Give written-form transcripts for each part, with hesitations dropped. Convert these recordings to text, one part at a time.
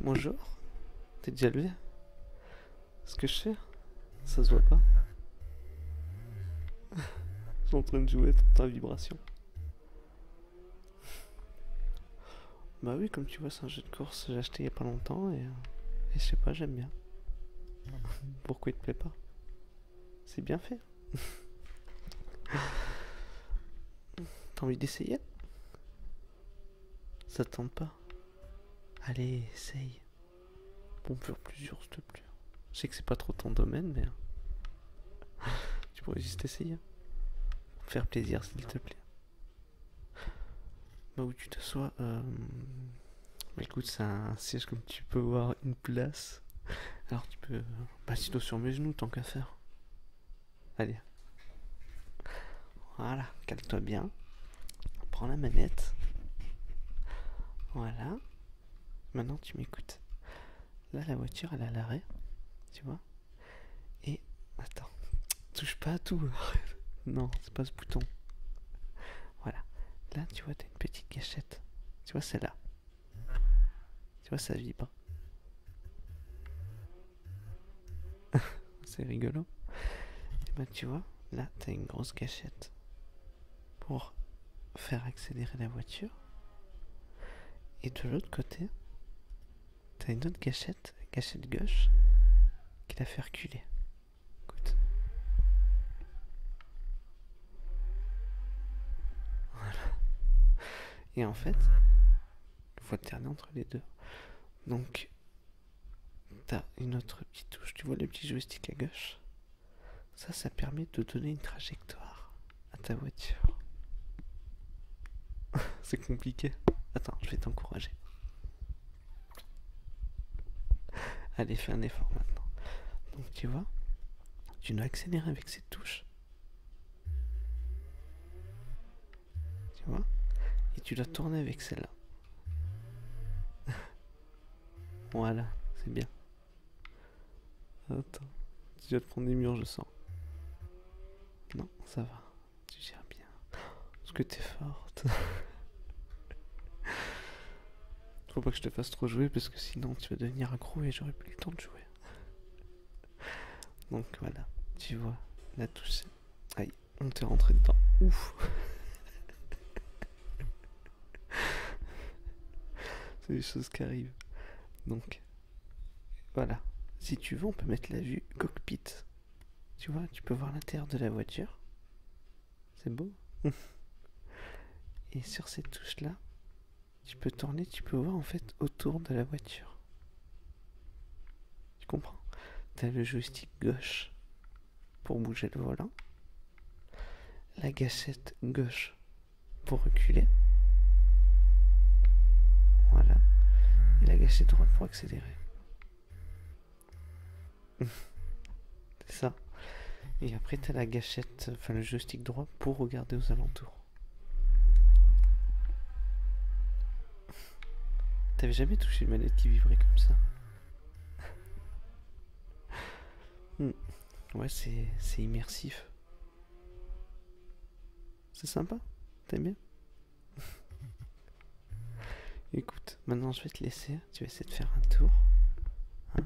Bonjour. T'es déjà levé? Ce que je fais? Ça se voit pas. Je suis en train de jouer toute ta vibration. Bah oui, comme tu vois, c'est un jeu de course que j'ai acheté il y a pas longtemps et je sais pas, j'aime bien. Pourquoi il te plaît pas? C'est bien fait. T'as envie d'essayer? Ça te tente pas? Allez, essaye. Bon, faire plusieurs, s'il te plaît. Je sais que c'est pas trop ton domaine, mais tu pourrais juste essayer. Faire plaisir, s'il te plaît. Bah où tu t'assois, bah écoute, c'est un siège comme tu peux voir, une place. Alors tu peux... Bah assis-toi sur mes genoux, tant qu'à faire. Allez. Voilà, cale-toi bien. Prends la manette. Voilà. Maintenant tu m'écoutes. Là la voiture elle est à l'arrêt. Tu vois? Et... Attends. Touche pas à tout. Non, c'est pas ce bouton. Voilà. Là tu vois t'as une petite gâchette. Tu vois celle-là. Tu vois ça vibre. C'est rigolo. Et bah tu vois, là t'as une grosse gâchette. Pour faire accélérer la voiture. Et de l'autre côté, t'as une autre gâchette, gâchette gauche, qui la fait reculer. Écoute. Voilà. Et en fait, il faut alterner entre les deux. Donc, t'as une autre petite touche. Tu vois le petit joystick à gauche? Ça permet de donner une trajectoire à ta voiture. C'est compliqué. Attends, je vais t'encourager. Allez, fais un effort maintenant. Donc, tu vois, tu dois accélérer avec cette touche. Tu vois? Et tu dois tourner avec celle-là. Voilà, c'est bien. Attends, tu dois te prendre des murs, je sens. Non, ça va. Tu gères bien. Parce que t'es forte. Faut pas que je te fasse trop jouer parce que sinon tu vas devenir accro et j'aurai plus le temps de jouer. Donc voilà, tu vois, la touche. Aïe, on t'est rentré dedans. Ouf. C'est des choses qui arrivent. Donc voilà. Si tu veux, on peut mettre la vue cockpit. Tu vois, tu peux voir l'intérieur de la voiture. C'est beau. Et sur cette touche-là, tu peux tourner, tu peux voir en fait autour de la voiture. Tu comprends? T'as le joystick gauche pour bouger le volant, la gâchette gauche pour reculer, voilà, et la gâchette droite pour accélérer. C'est ça. Et après t'as la gâchette, enfin le joystick droit pour regarder aux alentours. T'avais jamais touché une manette qui vibrait comme ça? Ouais, c'est immersif. C'est sympa? T'aimes bien? Écoute, maintenant je vais te laisser. Tu vas essayer de faire un tour. Hein?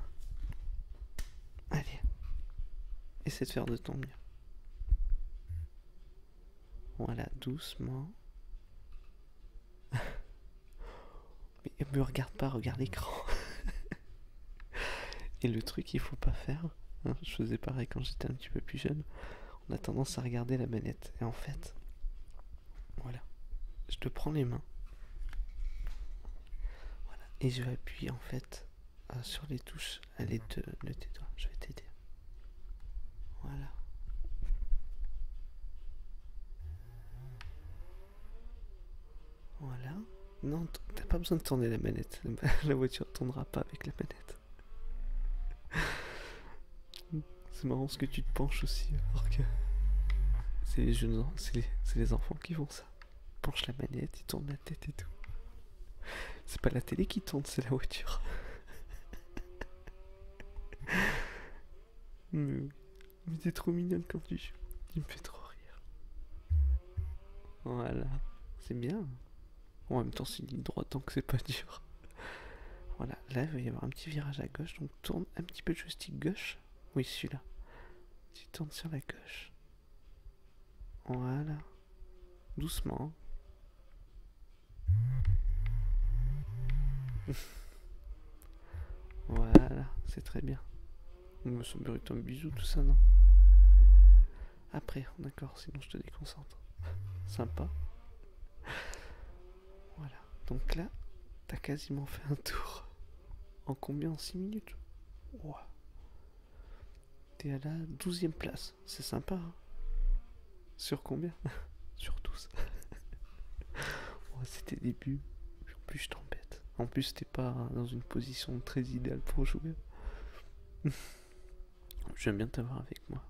Allez, essaie de faire de ton mieux. Voilà, doucement. Mais me regarde pas, regarde l'écran. Et le truc qu'il faut pas faire, hein, je faisais pareil quand j'étais un petit peu plus jeune, on a tendance à regarder la manette. Et en fait, voilà, je te prends les mains. Voilà, et je vais appuyer en fait sur les touches à l'aide de tes doigts. Je vais t'aider. Voilà. Voilà. Non, t'as pas besoin de tourner la manette. La voiture ne tournera pas avec la manette. C'est marrant parce que tu te penches aussi, alors que c'est les jeunes, c'est les enfants qui font ça. Ils penchent la manette, ils tournent la tête et tout. C'est pas la télé qui tourne, c'est la voiture. Mais t'es trop mignonne quand tu joues. Tu me fais trop rire. Voilà. C'est bien. En même temps, c'est une ligne droite donc c'est pas dur. Voilà, là il va y avoir un petit virage à gauche, donc tourne un petit peu le joystick gauche. Oui, celui-là. Tu tournes sur la gauche. Voilà. Doucement. Voilà, c'est très bien. On me semble un bisou, tout ça, non? Après, d'accord, sinon je te déconcentre. Sympa. Voilà. Donc là, t'as quasiment fait un tour. En combien? En 6 minutes? Wow. T'es à la 12e place. C'est sympa, hein? Sur combien? Sur 12. Ouais, c'était début. En plus, je t'embête. En plus, t'es pas dans une position très idéale pour jouer. J'aime bien t'avoir avec moi.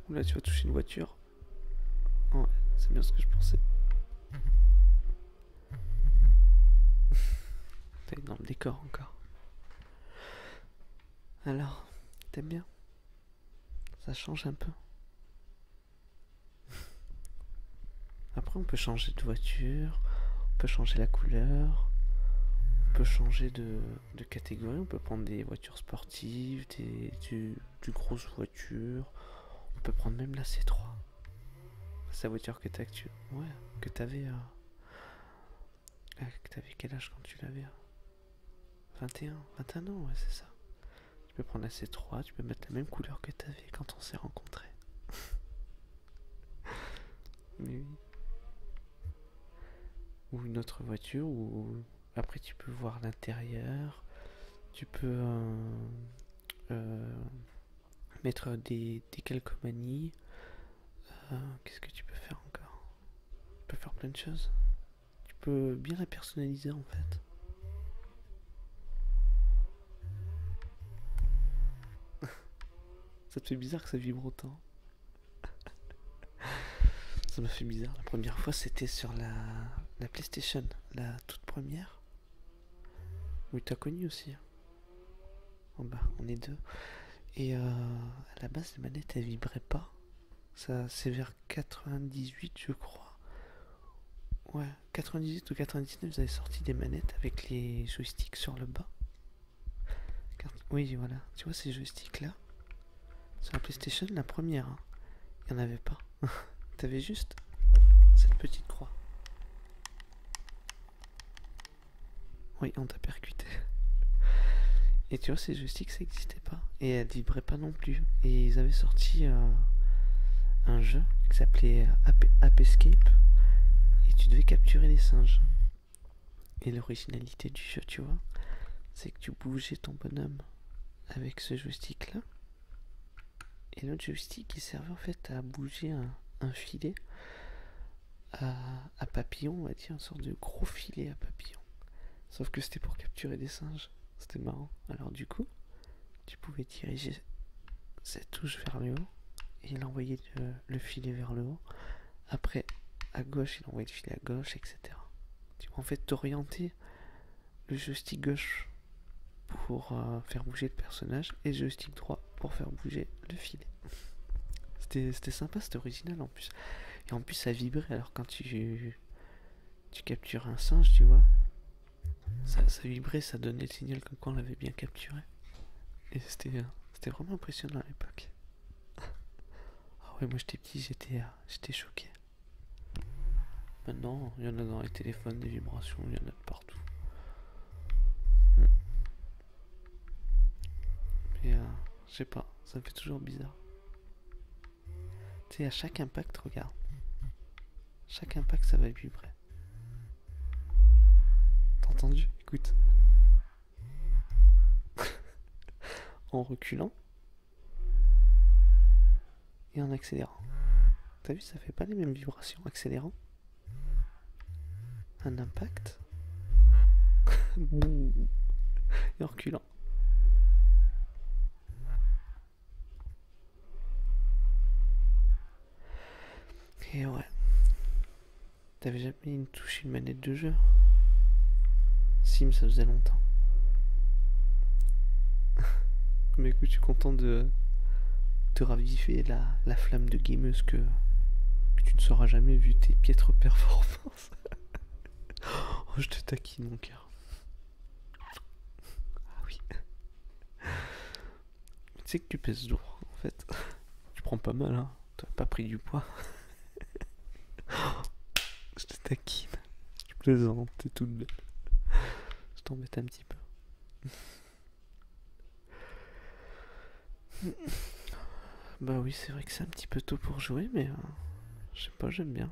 Oula, tu vas toucher une voiture. Ouais, c'est bien ce que je pensais. T'es dans le décor encore. Alors, t'aimes bien? Ça change un peu. Après, on peut changer de voiture, on peut changer la couleur, on peut changer de catégorie, on peut prendre des voitures sportives, du grosses voitures, on peut prendre même la C3. C'est la voiture que t'as actuellement. Ouais, que t'avais. Que t'avais quel âge quand tu l'avais? 21 ans, ouais, c'est ça. Tu peux prendre la C3, tu peux mettre la même couleur que t'avais quand on s'est rencontrés. Mais oui. Ou une autre voiture, ou après tu peux voir l'intérieur, tu peux mettre des calcomanies. Qu'est-ce que tu peux faire encore? Tu peux faire plein de choses. Tu peux bien la personnaliser en fait. Ça te fait bizarre que ça vibre autant? Ça m'a fait bizarre. La première fois, c'était sur la PlayStation, la toute première. Oui, t'as connu aussi. Oh bah, on est deux. Et à la base, les manettes, elles vibraient pas. Ça, c'est vers 98, je crois. Ouais, 98 ou 99, vous avez sorti des manettes avec les joysticks sur le bas. Oui, voilà. Tu vois ces joysticks-là? Sur la PlayStation, la première, hein, il n'y en avait pas. T'avais juste cette petite croix. Oui, on t'a percuté. Et tu vois, ces joysticks, ça n'existait pas. Et elles vibraient pas non plus. Et ils avaient sorti un jeu qui s'appelait Ape Escape. Et tu devais capturer les singes. Et l'originalité du jeu, tu vois, c'est que tu bougeais ton bonhomme avec ce joystick-là. Et l'autre joystick, il servait en fait à bouger un filet à papillon, on va dire, une sorte de gros filet à papillon. Sauf que c'était pour capturer des singes. C'était marrant. Alors du coup, tu pouvais diriger cette touche vers le haut et il envoyait le filet vers le haut. Après, à gauche, il envoyait le filet à gauche, etc. Tu peux en fait t'orienter le joystick gauche pour faire bouger le personnage et le joystick droit pour faire bouger le filet. C'était sympa, c'était original en plus. Et en plus, ça vibrait. Alors quand tu captures un singe, tu vois, ça vibrait, ça donnait le signal comme quoi on l'avait bien capturé. Et c'était vraiment impressionnant à l'époque. Ah ouais, moi j'étais petit, j'étais choqué. Maintenant, il y en a dans les téléphones, des vibrations, il y en a de partout. Mais je sais pas, ça me fait toujours bizarre. Tu sais, à chaque impact, regarde. Chaque impact, ça va vibrer. T'as entendu? Écoute. En reculant et en accélérant. T'as vu, ça fait pas les mêmes vibrations. Accélérant. Un impact. Et en reculant. Et ouais. T'avais jamais touché une manette de jeu? Sim, ça faisait longtemps. Mais écoute, je suis content de te raviver la flamme de gameuse que tu ne sauras jamais vu tes piètres performances. je te taquine, mon cœur. Ah oui. Tu sais que tu pèses lourd, en fait. Tu prends pas mal, hein. T'as pas pris du poids. Je te taquine. Je plaisante, t'es toute belle. Je t'embête un petit peu. Bah oui, c'est vrai que c'est un petit peu tôt pour jouer, mais je sais pas, j'aime bien.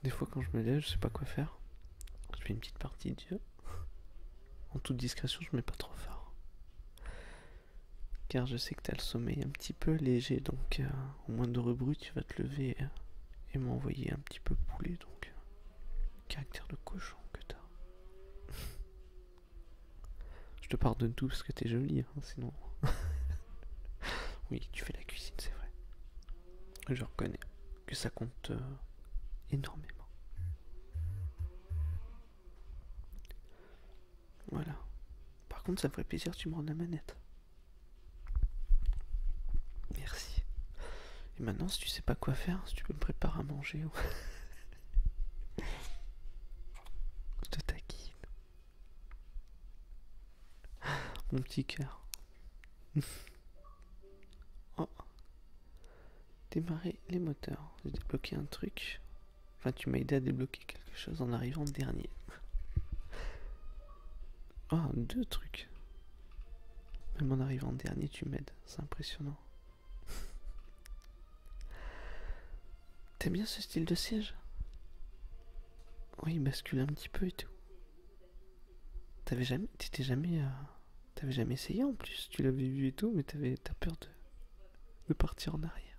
Des fois, quand je me lève, je sais pas quoi faire. Je fais une petite partie de jeu. En toute discrétion, je mets pas trop fort. Car je sais que t'as le sommeil un petit peu léger, donc au moindre bruit, tu vas te lever et m'envoyer un petit peu poulet, donc caractère de cochon que t'as. Je te pardonne tout parce que t'es jolie, hein, sinon. Oui, tu fais la cuisine, c'est vrai. Je reconnais que ça compte énormément. Voilà. Par contre, ça me ferait plaisir que tu me rendes la manette. Merci. Et maintenant, si tu sais pas quoi faire, si tu peux me préparer à manger. Je te taquine. Mon petit cœur. Oh, démarrer les moteurs. J'ai débloqué un truc. Enfin, tu m'as aidé à débloquer quelque chose en arrivant dernier. Oh, deux trucs. Même en arrivant dernier, tu m'aides. C'est impressionnant. T'aimes bien ce style de siège? Oui, il bascule un petit peu et tout. T'avais jamais essayé en plus. Tu l'avais vu et tout, mais t'as peur de partir en arrière.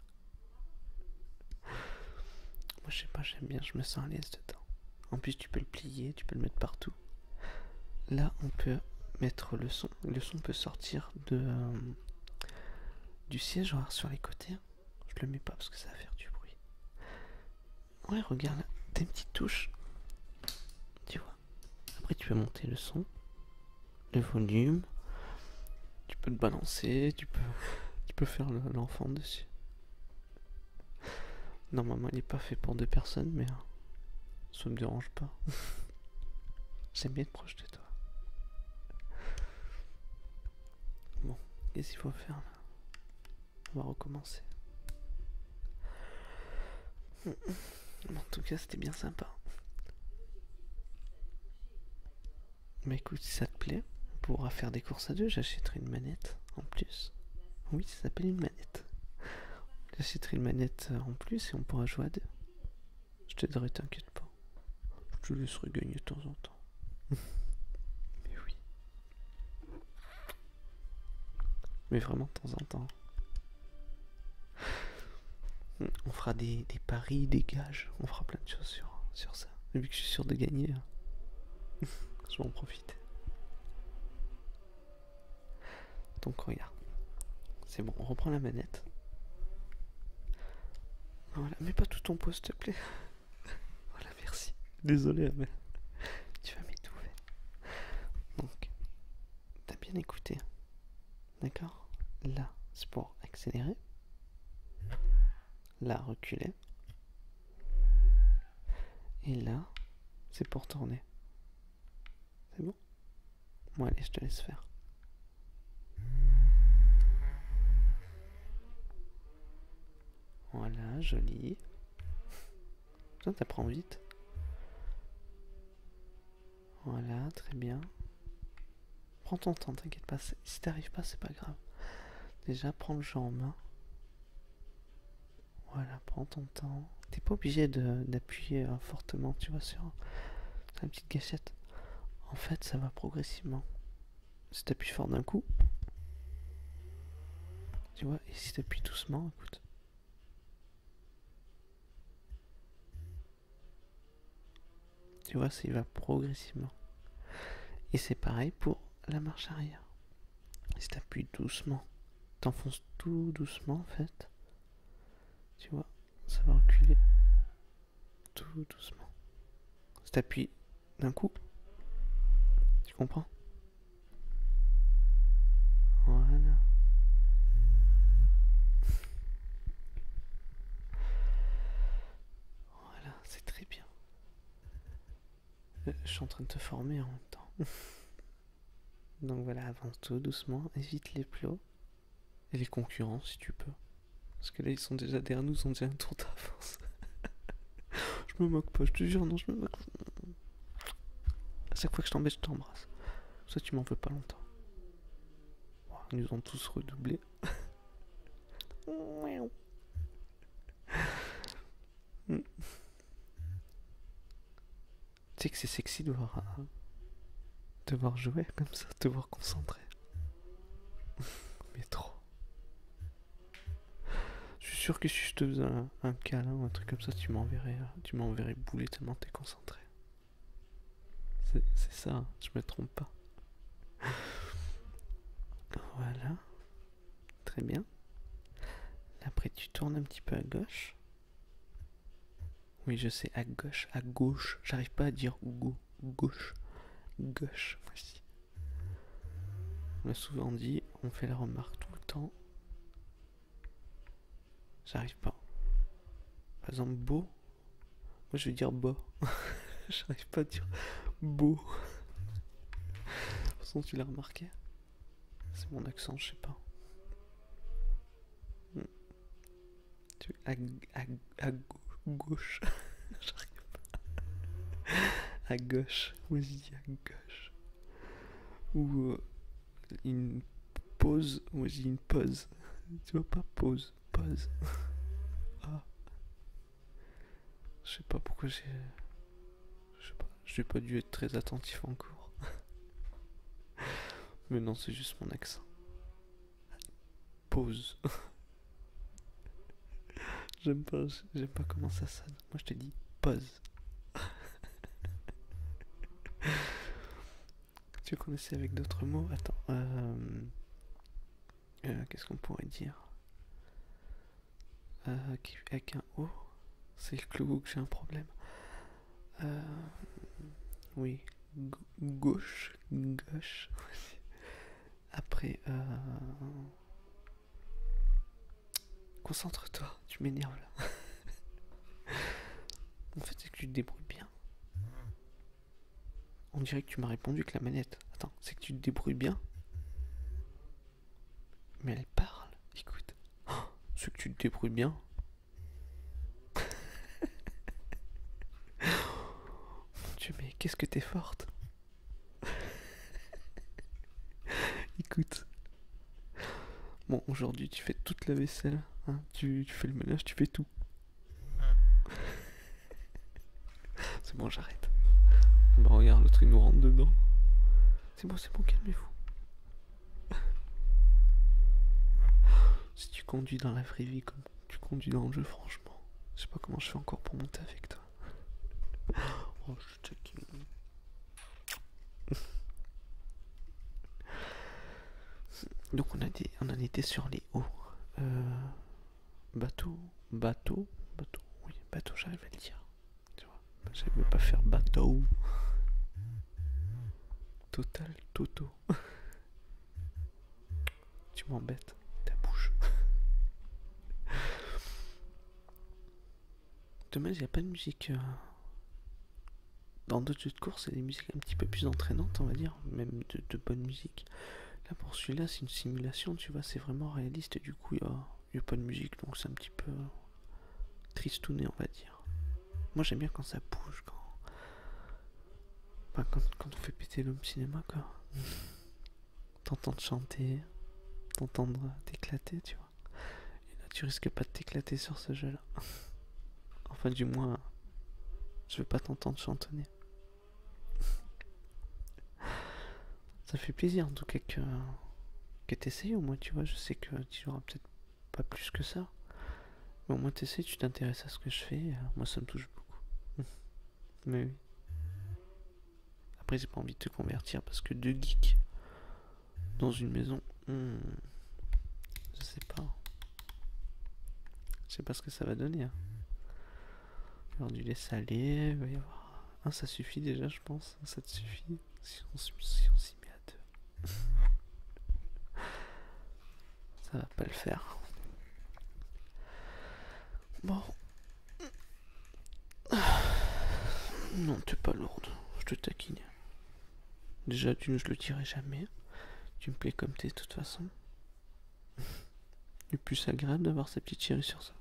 Moi, je sais pas, j'aime bien, je me sens à l'aise dedans. En plus, tu peux le plier, tu peux le mettre partout. Là, on peut mettre le son. Le son peut sortir du siège sur les côtés. Je le mets pas parce que ça va faire du bruit. Ouais, regarde là, des petites touches. Tu vois. Après, tu peux monter le son, le volume. Tu peux te balancer, tu peux faire l'enfant dessus. Normalement, il est pas fait pour deux personnes, mais ça me dérange pas. J'aime bien être proche de toi. Bon, qu'est-ce qu'il faut faire là? On va recommencer. En tout cas, c'était bien sympa. Mais écoute, si ça te plaît, on pourra faire des courses à deux. J'achèterai une manette en plus. Oui, ça s'appelle une manette. J'achèterai une manette en plus et on pourra jouer à deux. Je t'aiderai, t'inquiète pas. Je te laisserai gagner de temps en temps. Mais oui. Mais vraiment de temps en temps. On fera des paris, des gages. On fera plein de choses sur ça. Et vu que je suis sûr de gagner, je vais en profiter. Donc regarde. C'est bon, on reprend la manette. Voilà, mets pas tout ton pot s'il te plaît. Voilà, merci. Désolé, mais tu vas m'étouffer. Donc, t'as bien écouté. D'accord? Là, c'est pour accélérer. Là, reculer. Et là, c'est pour tourner. C'est bon? Bon, allez, je te laisse faire. Voilà, joli. Ça, t'apprends vite. Voilà, très bien. Prends ton temps, t'inquiète pas. Si t'arrives pas, c'est pas grave. Déjà, prends le jeu en main. Voilà, prends ton temps. T'es pas obligé d'appuyer fortement, tu vois, sur la petite gâchette. En fait, ça va progressivement. Si t'appuies fort d'un coup, tu vois, et si t'appuies doucement, écoute. Tu vois, ça y va progressivement. Et c'est pareil pour la marche arrière. Si t'appuies doucement, t'enfonces tout doucement en fait. Tu vois, ça va reculer tout doucement. Si t'appuies d'un coup, tu comprends? Voilà. Voilà, c'est très bien. Je suis en train de te former en même temps. Donc voilà, avance tout doucement, évite les plots et les concurrents si tu peux. Parce que là ils sont déjà derrière nous, ils ont déjà un tour d'avance. Je me moque pas, je te jure, non, je me moque. À chaque fois que je t'embête, je t'embrasse. Ça, tu m'en veux pas longtemps. Wow, ils nous ont tous redoublé. Tu sais que c'est sexy de voir jouer comme ça, de voir concentré. Mais trop. Je suis sûr que si je te faisais un câlin ou un truc comme ça, tu m'enverrais bouler tellement t'es concentré. C'est ça, hein, je me trompe pas. Voilà, très bien. Après tu tournes un petit peu à gauche. Oui, je sais, à gauche, à gauche. J'arrive pas à dire gauche. Gauche, voici. On l'a souvent dit, on fait la remarque tout le temps. J'arrive pas. Par exemple, beau. Moi je vais dire beau. J'arrive pas à dire beau. De toute façon, tu l'as remarqué. C'est mon accent, je sais pas. À gauche. J'arrive pas. À gauche. Moi je dis à gauche. Ou une pause. Moi je dis une pause. Tu vois pas pause. Pause. Ah. Je sais pas pourquoi j'ai. Je sais pas. J'ai pas dû être très attentif en cours. Mais non, c'est juste mon accent. Pause. J'aime pas comment ça sonne. Moi je te dis pause. Tu veux qu'on essaie avec d'autres mots? Attends. Qu'est-ce qu'on pourrait dire? Avec un O, c'est le clou que j'ai un problème. Oui. Gauche. Après, concentre-toi, tu m'énerves là. En fait, c'est que tu te débrouilles bien. On dirait que tu m'as répondu avec la manette. Attends, c'est que tu te débrouilles bien. Mais elle parle, écoute. Oh, c'est que tu te débrouilles bien. Mon Dieu, mais qu'est-ce que t'es forte. Écoute. Bon, aujourd'hui, tu fais toute la vaisselle. Hein, tu fais le ménage, tu fais tout. C'est bon, j'arrête. Bah regarde, le truc nous rentre dedans. C'est bon, calmez-vous. Si tu conduis dans la vraie vie comme tu conduis dans le jeu, franchement, je sais pas comment je fais encore pour monter avec toi. Oh, je te taquine. Donc on en était sur les hauts. Bateau, oui, bateau, j'arrive à le dire. Tu vois, j'arrive pas à faire bateau. Total, toto. Tu m'embêtes, ta bouche. Dommage, il n'y a pas de musique. Dans d'autres jeux de course, c'est des musiques un petit peu plus entraînantes, on va dire, même de bonne musique. Là, pour celui-là, c'est une simulation, tu vois, c'est vraiment réaliste, et du coup, il n'y a pas de musique, donc c'est un petit peu tristouné, on va dire. Moi, j'aime bien quand ça bouge, quand on fait péter l'homme cinéma, quoi. T'entends chanter, t'entendre t'éclater, tu vois. Et là, tu risques pas de t'éclater sur ce jeu-là. Enfin, du moins, je veux pas t'entendre chantonner. Ça fait plaisir en tout cas que t'essayes au moins, tu vois. Je sais que tu joueras peut-être pas plus que ça. Mais au moins t'essayes, tu t'intéresses à ce que je fais. Moi ça me touche beaucoup. Mais oui. Après j'ai pas envie de te convertir parce que deux geeks dans une maison, je sais pas. Je sais pas ce que ça va donner. Hein. Il va y avoir du lait salé, il va y avoir... Ah, ça suffit déjà je pense. Ça te suffit si on s'y met à deux. Ça va pas le faire. Bon. Non, t'es pas lourde. Je te taquine. Déjà, je le dirai jamais. Tu me plais comme t'es, de toute façon. Et plus agréable d'avoir sa petite chérie sur ça.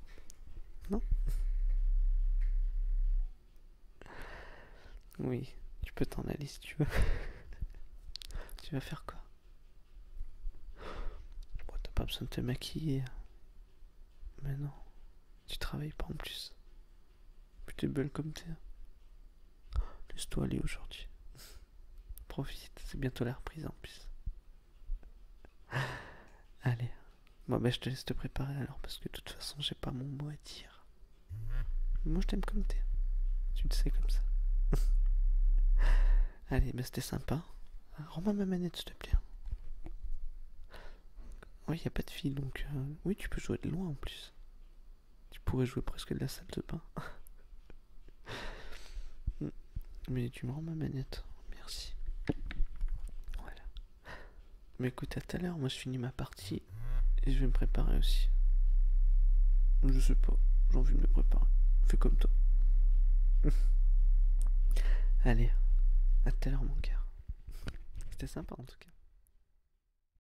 Non? Oui, tu peux t'en aller si tu veux. Tu vas faire quoi? Bon, t'as pas besoin de te maquiller. Mais non, tu travailles pas en plus. Puis t'es belle comme t'es. Laisse-toi aller aujourd'hui. Profite, c'est bientôt la reprise en plus. Allez, bon bah je te laisse te préparer alors parce que de toute façon j'ai pas mon mot à dire. Moi je t'aime comme t'es. Tu le sais comme ça. Allez, bah c'était sympa. Rends-moi ma manette s'il te plaît. Oui, y a pas de fil donc oui tu peux jouer de loin en plus. Tu pourrais jouer presque de la salle de bain. Mais tu me rends ma manette. Merci. Voilà. Mais écoute, à tout à l'heure, moi je finis ma partie et je vais me préparer aussi. Je sais pas, j'ai envie de me préparer. Fais comme toi. Allez, à tout à l'heure mon cœur. C'était sympa en tout cas.